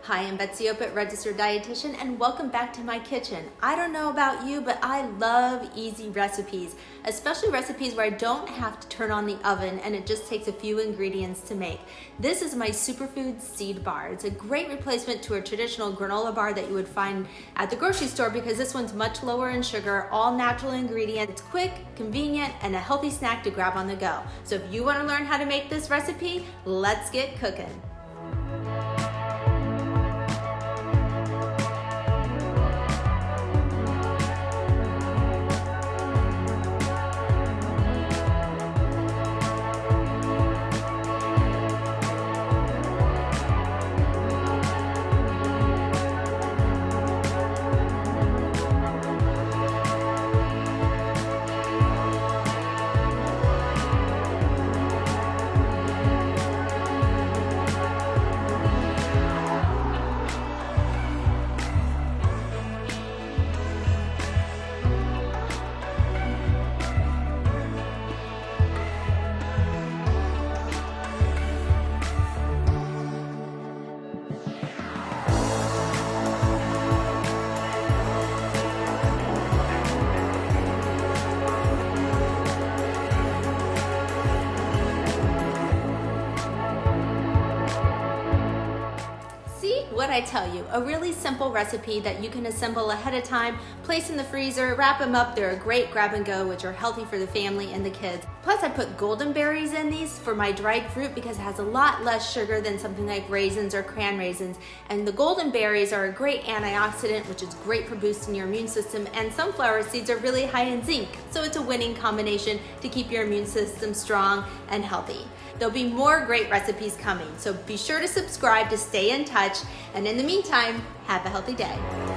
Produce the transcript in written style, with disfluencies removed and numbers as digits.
Hi, I'm Betsy Opit, registered dietitian, and welcome back to my kitchen. I don't know about you, but I love easy recipes, especially recipes where I don't have to turn on the oven and it just takes a few ingredients to make. This is my Superfood Seed Bar. It's a great replacement to a traditional granola bar that you would find at the grocery store because this one's much lower in sugar, all natural ingredients. It's quick, convenient, and a healthy snack to grab on the go. So if you want to learn how to make this recipe, let's get cooking. What I tell you, a really simple recipe that you can assemble ahead of time, place in the freezer, wrap them up. They're a great grab and go, which are healthy for the family and the kids. Plus I put golden berries in these for my dried fruit because it has a lot less sugar than something like raisins or cran raisins. And the golden berries are a great antioxidant, which is great for boosting your immune system. And sunflower seeds are really high in zinc. So it's a winning combination to keep your immune system strong and healthy. There'll be more great recipes coming, so be sure to subscribe to stay in touch. And in the meantime, have a healthy day.